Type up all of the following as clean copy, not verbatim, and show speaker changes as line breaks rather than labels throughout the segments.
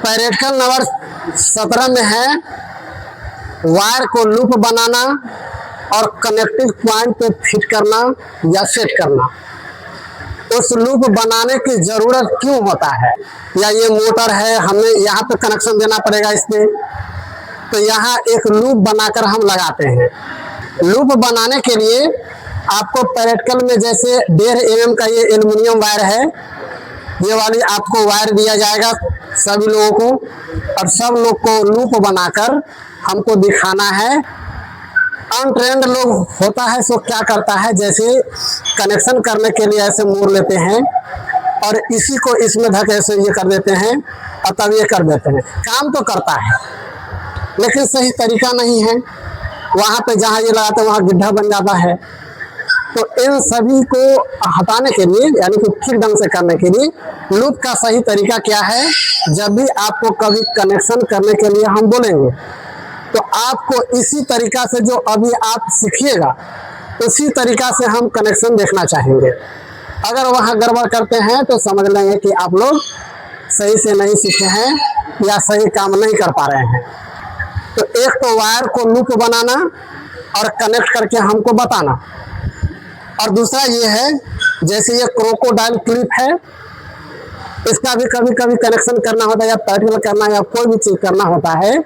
Practical number 17 में है wire को लूप बनाना और कनेक्टिंग पॉइंट पे फिट करना या सेट करना। उस लूप बनाने की जरूरत क्यों होता है, या ये मोटर है हमें यहाँ पे कनेक्शन देना पड़ेगा इसमें, तो यहाँ एक लूप बनाकर हम लगाते हैं। लूप बनाने के लिए आपको प्रैक्टिकल में जैसे 1.5 mm का ये एल्युमिनियम वायर है, ये वाली आपको वायर दिया जाएगा सभी लोगों को, और सब लोग को लूप बनाकर हमको दिखाना है। अनट्रेंड लोग होता है सो क्या करता है, जैसे कनेक्शन करने के लिए ऐसे मोड़ लेते हैं और इसी को इसमें धक ऐसे ये कर देते हैं और तब ये कर देते हैं। काम तो करता है लेकिन सही तरीका नहीं है। वहाँ पे जहाँ ये लगाते हैं वहाँ गड्ढा बन जाता है। तो इन सभी को हटाने के लिए, यानी कि ठीक ढंग से करने के लिए लूप का सही तरीका क्या है, जब भी आपको कभी कनेक्शन करने के लिए हम बोलेंगे तो आपको इसी तरीका से जो अभी आप सीखिएगा उसी तरीका से हम कनेक्शन देखना चाहेंगे। अगर वहाँ गड़बड़ करते हैं तो समझ लेंगे कि आप लोग सही से नहीं सीखे हैं या सही काम नहीं कर पा रहे हैं। तो एक तो वायर को लूप बनाना और कनेक्ट करके हमको बताना, और दूसरा ये है जैसे ये क्रोकोडाइल क्लिप है, इसका भी कभी कभी कनेक्शन करना होता है या प्रैक्टिकल करना या कोई भी चीज़ करना होता है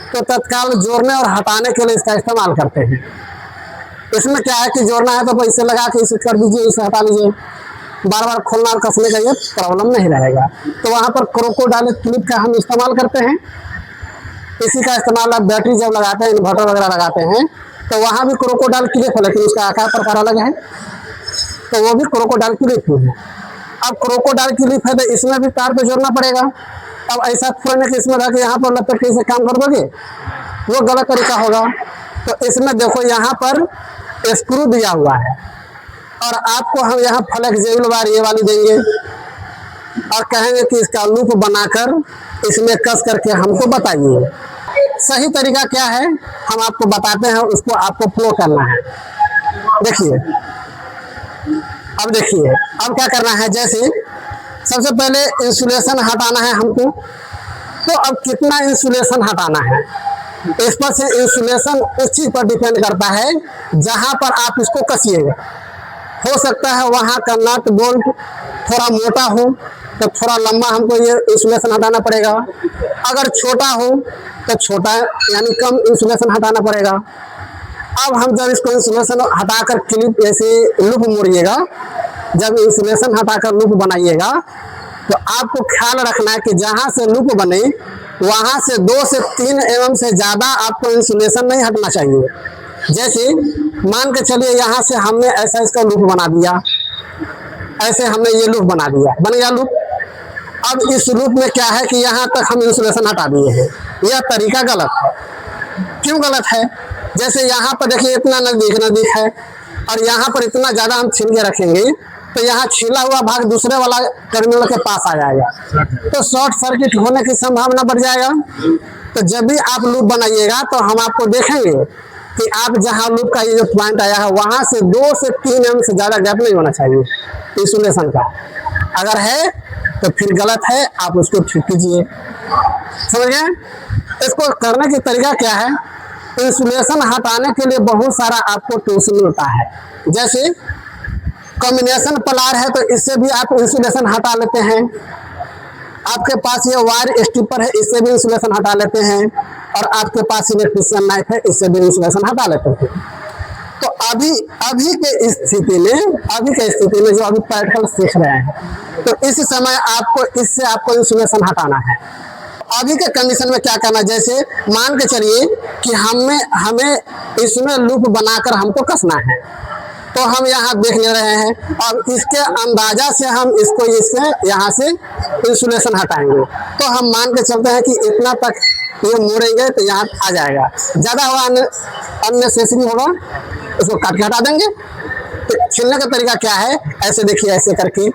तो तत्काल जोड़ने और हटाने के लिए इसका इस्तेमाल करते हैं। इसमें क्या है कि जोड़ना है तो इसे लगा के इसे कर दीजिए, इसे हटा लीजिए, बार बार खोलना और कसने का ये प्रॉब्लम नहीं रहेगा। तो वहाँ पर क्रोकोडाइल क्लिप का हम इस्तेमाल करते हैं। इसी का इस्तेमाल आप बैटरी जब लगाते हैं, इन्वर्टर वगैरह लगाते हैं तो वहाँ भी क्रोकोडाइल क्लिप है, लेकिन उसका आकार प्रकार अलग है, तो वो भी क्रोकोडाइल क्लिप ही है। अब क्रोकोडाइल क्लिप है तो इसमें भी तार पे जोड़ना पड़ेगा। अब ऐसा थोड़ा कि इसमें रख के यहाँ पर लपेट के काम कर दोगे, वो गलत तरीका होगा। तो इसमें देखो यहाँ पर स्क्रू दिया हुआ है और आपको हम यहाँ फ्लेक्सिबल वायर ये वाली देंगे और कहेंगे कि इसका लूप बनाकर इसमें कस करके हमको बताइए। सही तरीका क्या है हम आपको बताते हैं, उसको आपको फ्लो करना है। देखिए अब क्या करना है, जैसे सबसे पहले इंसुलेशन हटाना है हमको। तो अब कितना इंसुलेशन हटाना है, इस पर से इंसुलेशन उस चीज पर डिपेंड करता है जहां पर आप इसको कसिएगा। हो सकता है वहां का नट बोल्ट थोड़ा मोटा हो तो थोड़ा लंबा हमको ये इंसुलेशन हटाना पड़ेगा, अगर छोटा हो तो छोटा यानी कम इंसुलेशन हटाना पड़ेगा। अब हम जब इसको इंसुलेशन हटाकर क्लिप ऐसे लूप मोड़िएगा, जब इंसुलेशन हटाकर लूप बनाइएगा तो आपको ख्याल रखना है कि जहां से लूप बने वहां से 2 से 3 mm से ज़्यादा आपको इंसुलेशन नहीं हटना चाहिए। जैसे मान के चलिए यहाँ से हमने ऐसा इसका लूप बना दिया, ऐसे हमने ये लूप बना दिया, बन गया लूप। अब इस लूप में क्या है कि यहाँ तक हम इंसुलेशन हटा दिए हैं, यह तरीका गलत है। क्यों गलत है, जैसे यहाँ पर देखिए इतना नजदीक है और यहाँ पर इतना ज़्यादा हम छीन के रखेंगे तो यहाँ छीला हुआ भाग दूसरे वाला टर्मिनल के पास आ जाएगा, तो शॉर्ट सर्किट होने की संभावना बढ़ जाएगा। तो जब भी आप लूप बनाइएगा तो हम आपको देखेंगे कि आप जहाँ लूप का ये जो पॉइंट आया है वहाँ से 2 से 3 mm से ज़्यादा गैप नहीं होना चाहिए इंसुलेशन का। अगर है तो फिर गलत है, आप उसको ठीक कीजिए। समझ गए? इसको करने की तरीका क्या है, इंसुलेशन हटाने के लिए बहुत सारा आपको टूल्स मिलता है। जैसे कॉम्बिनेशन प्लायर है तो इससे भी आप इंसुलेशन हटा लेते हैं। आपके पास ये वायर स्ट्रिपर है, इससे भी इंसुलेशन हटा लेते हैं। और आपके पास इलेक्ट्रिशियन नाइफ है, इससे भी इंसुलेशन हटा लेते हैं। तो अभी के स्थिति में जो अभी प्रैक्टिकल सीख रहे हैं तो इस समय इससे आपको इंसुलेशन हटाना है। अभी के कंडीशन में क्या करना, जैसे मान के चलिए कि हमें इसमें लूप बनाकर हमको कसना है, तो हम यहाँ देख ले रहे हैं और इसके अंदाजा से हम इससे यहाँ से इंसुलेशन हटाएंगे। तो हम मान के चलते हैं कि इतना तक ये मोड़ेंगे तो यहाँ आ जाएगा, ज़्यादा हुआ अननेसेसरी होगा उसको काट के हटा देंगे। तो छीलने का तरीका क्या है, ऐसे देखिए, ऐसे करके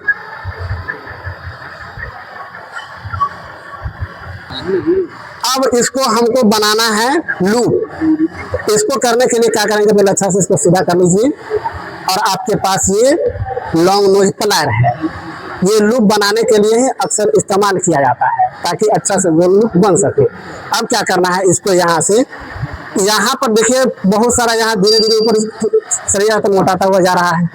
अब इसको हमको बनाना है लूप। इसको करने के लिए क्या करेंगे, पहले अच्छा से इसको सीधा कर लीजिए और आपके पास ये लॉन्ग नोज प्लायर है, ये लूप बनाने के लिए ही अक्सर इस्तेमाल किया जाता है, ताकि अच्छा से गोल लूप बन सके। अब क्या करना है, इसको यहाँ से, यहाँ पर देखिए बहुत सारा यहाँ धीरे धीरे ऊपर सरिया तो मोटाता हुआ जा रहा है,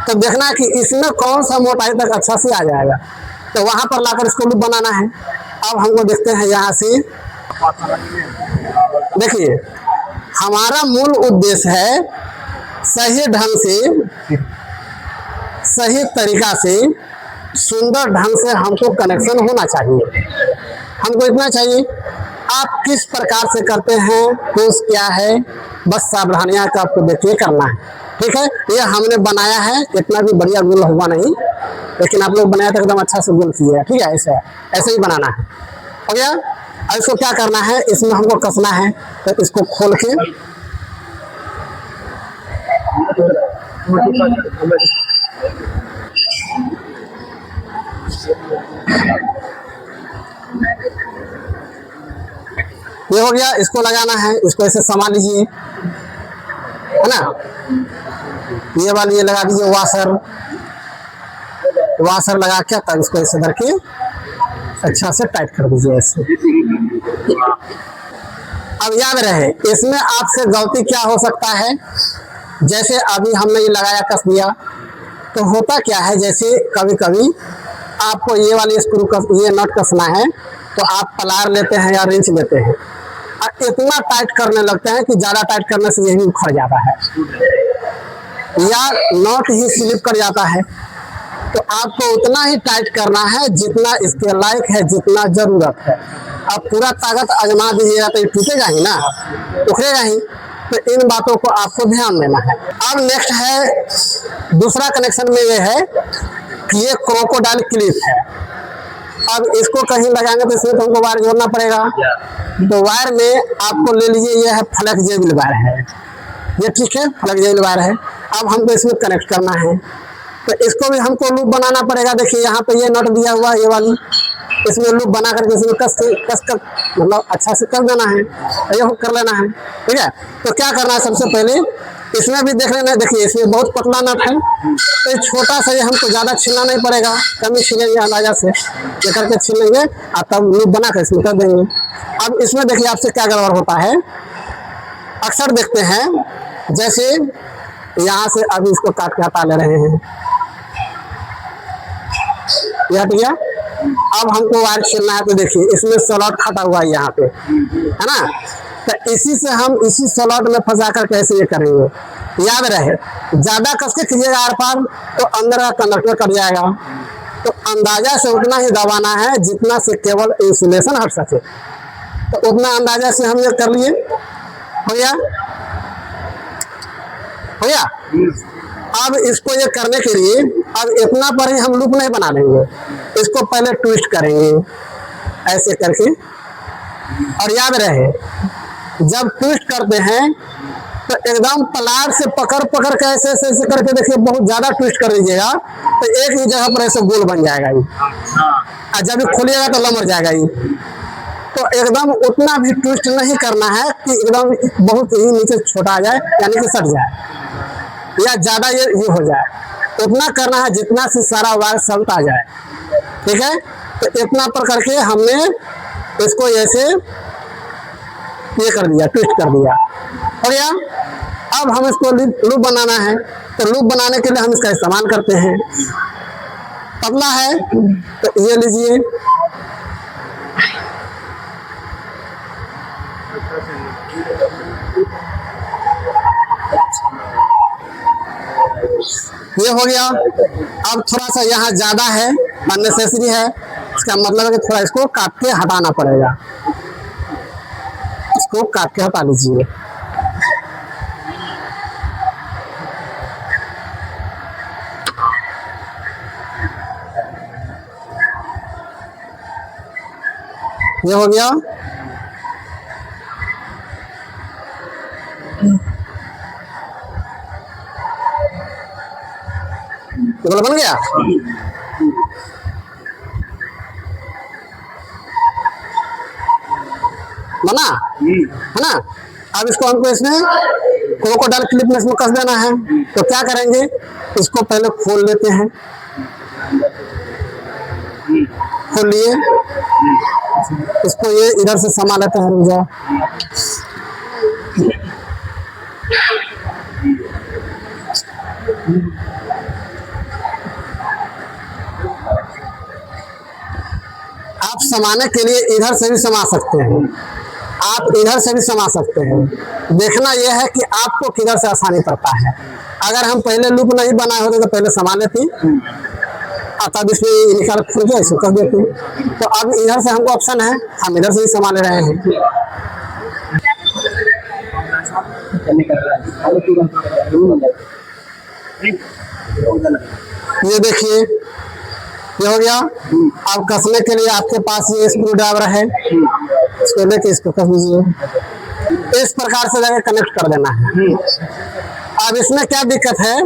तो देखना है कि इसमें कौन सा मोटाई तक अच्छा से आ जाएगा, तो वहां पर लाकर इसको लूप बनाना है। अब हमको देखते हैं यहाँ से, देखिए हमारा मूल उद्देश्य है सही ढंग से, सही तरीका से, सुंदर ढंग से हमको कनेक्शन होना चाहिए। हमको इतना चाहिए, आप किस प्रकार से करते हैं, कोर्स क्या है, बस सावधानियां का आपको देखिए करना है। ठीक है, ये हमने बनाया है, इतना भी बढ़िया गोल हुआ नहीं, लेकिन आप लोग बनाया तो एकदम अच्छा से गोल किए। ठीक है, ऐसे ऐसे ही बनाना है। हो गया। अब इसको क्या करना है, इसमें हमको कसना है, तो इसको खोल के ये हो गया। इसको लगाना है, इसको ऐसे संभाल लीजिए, है ना। ये वाली ये लगा दीजिए वाशर, वाशर लगा के तब इसको ऐसे धर के अच्छा से टाइट कर दीजिए ऐसे। अब याद रहे, इसमें आपसे गलती क्या हो सकता है, जैसे अभी हमने ये लगाया कस दिया, तो होता क्या है, जैसे कभी कभी आपको ये वाली स्क्रू ये नट कसना है, तो आप पलार लेते हैं या रिंच लेते हैं और इतना टाइट करने लगते हैं कि ज़्यादा टाइट करने से यही उखड़ जाता है या नट ही स्लिप कर जाता है। तो आपको उतना ही टाइट करना है जितना इसके लायक है, जितना जरूरत है। अब पूरा ताकत आजमा दीजिएगा तो ये टूटेगा ही ना, उखड़ेगा ही। तो इन बातों को आपको ध्यान देना है। अब नेक्स्ट है, दूसरा कनेक्शन में ये है कि ये क्रोकोडाइल क्लिप है। अब इसको कहीं लगाएंगे तो इसमें तो हमको वायर जोड़ना पड़ेगा, तो वायर में आपको ले लीजिए, ये है फ्लेक्सिबल वायर है, ये ठीक है, फ्लेक्सिबल वायर है। अब हमको इसमें कनेक्ट करना है, तो इसको भी हमको लूप बनाना पड़ेगा। देखिए यहाँ पे ये नट दिया हुआ, ये वाली, इसमें लूप बना करके इसमें कस कर मतलब अच्छा से कर देना है, ये कर लेना है। ठीक है, तो क्या करना है, सबसे पहले इसमें भी देख लेना। देखिए इसमें बहुत पतला नट है, तो ये छोटा सा, ये हमको ज़्यादा छीलना नहीं पड़ेगा, कम ही छीलेंगे अंदाजा से, ये करके छीलेंगे और तब लूप बना कर इसमें कर देंगे। अब इसमें देखिए आपसे क्या गड़बड़ होता है, अक्सर देखते हैं, जैसे यहाँ से अभी इसको काट के हटा ले रहे हैं, यह हट गया। अब हमको वायर छीलना है, तो देखिए इसमें स्लॉट फटा हुआ है यहाँ पे, है ना, तो इसी से हम इसी स्लॉट में फंसा कर कैसे ये करेंगे। याद रहे, ज्यादा कस के कीजिएगा आर पार तो अंदर का कंडक्टर कट जाएगा, तो अंदाजा से उतना ही दबाना है जितना से केवल इंसुलेशन हट सके, तो उतना अंदाजा से हम ये कर लिए। हो गया, हो गया। अब इसको ये करने के लिए अब इतना पर ही हम लूप नहीं बना देंगे, इसको पहले ट्विस्ट करेंगे ऐसे करके। और याद रहे, जब ट्विस्ट करते हैं तो एकदम पलार से पकड़ पकड़ के ऐसे ऐसे करके, देखिए बहुत ज्यादा ट्विस्ट कर दीजिएगा तो एक ही जगह पर ऐसे गोल बन जाएगा ये, और जब ये खोलिएगा तो लमर जाएगा ये। तो एकदम उतना भी ट्विस्ट नहीं करना है कि एकदम बहुत ही नीचे छोटा आ जाए, यानी कि सट जाए या ज्यादा ये हो जाए। उतना करना है जितना से सारा वायर सलता जाए। ठीक है, तो इतना पर करके हमने इसको ऐसे ये कर दिया, ट्विस्ट कर दिया। हो गया। अब हम इसको लूप बनाना है, तो लूप बनाने के लिए हम इसका इस्तेमाल करते हैं। पतला है तो ये लीजिए, ये हो गया। अब थोड़ा सा यहाँ ज्यादा है, अननेसेसरी है, इसका मतलब है कि थोड़ा इसको काट के हटाना पड़ेगा, इसको काट के हटा लीजिए। ये हो गया। तो बन गया। बना है ना। अब इसको हमको इसमें क्रोकोडाइल क्लिप में इसमें कस देना है। तो क्या करेंगे, इसको पहले खोल लेते हैं, खोल लिए, इसको ये इधर से समा लेते हैं, रुक जाओ। आप समाने के लिए इधर से भी समा सकते हैं, आप इधर से भी समा सकते हैं। देखना यह है कि आपको किधर से आसानी पड़ता है। अगर हम पहले लूप नहीं बनाए होते तो पहले समा लेती, तब इसमें निकाल खोल के ऐसे कर देती। तो अब इधर से हमको ऑप्शन है, हम इधर से ही समा ले रहे हैं। ये देखिए, ये हो गया। अब कसने के लिए आपके पास ये स्क्रू ड्राइवर है, इसको लेके इसको कस दीजिए। इस प्रकार से जाकर कनेक्ट कर देना है। अब इसमें क्या दिक्कत है,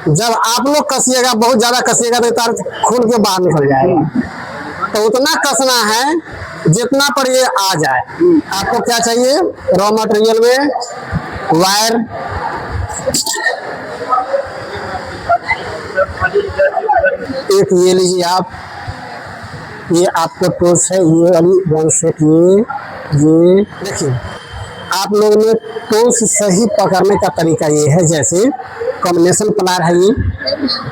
जब आप लोग कसिएगा, बहुत ज्यादा कसिएगा तो तार खुल के बाहर निकल जाएगा। तो उतना कसना है जितना पर ये आ जाए। आपको क्या चाहिए, रॉ मटेरियल में वायर, एक ये लीजिए आप, ये आपको टूल्स है, ये वाली वन सेट, ये देखिए। आप लोगों ने टूल्स सही पकड़ने का तरीका ये है, जैसे कॉम्बिनेशन प्लायर है ये,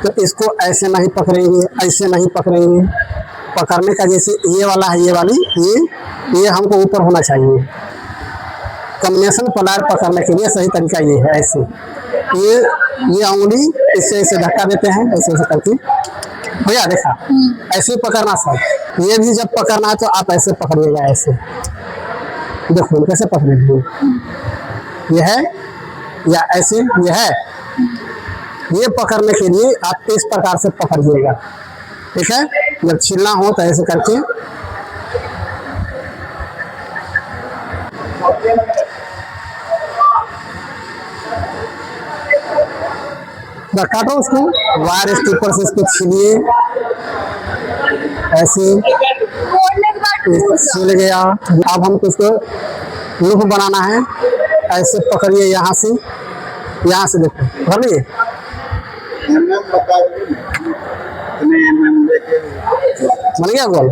तो इसको ऐसे नहीं पकड़ेंगे, ऐसे नहीं पकड़ेंगे। पकड़ने का जैसे ये वाला है, ये वाली, ये हमको ऊपर होना चाहिए। कॉम्बिनेशन प्लायर पकड़ने के लिए सही तरीका ये है, ऐसे ये उंगली इससे ऐसे धक्का देते हैं, ऐसे ऐसे करके भैया देखा, ऐसे पकड़ना सर। ये भी जब पकड़ना है तो आप ऐसे पकड़िएगा, ऐसे देखो कैसे पकड़ेंगे, ये है या ऐसे, ये है। ये पकड़ने के लिए आप इस प्रकार से पकड़िएगा, ठीक है। जब छीलना हो तो ऐसे करके काटो उसको, वायर स्टिपर से इसको छीलिए, ऐसे छिल गया। अब हमको इसको लूप बनाना है, ऐसे पकड़िए, यहाँ से देखो भर लिए, बन गया गोल।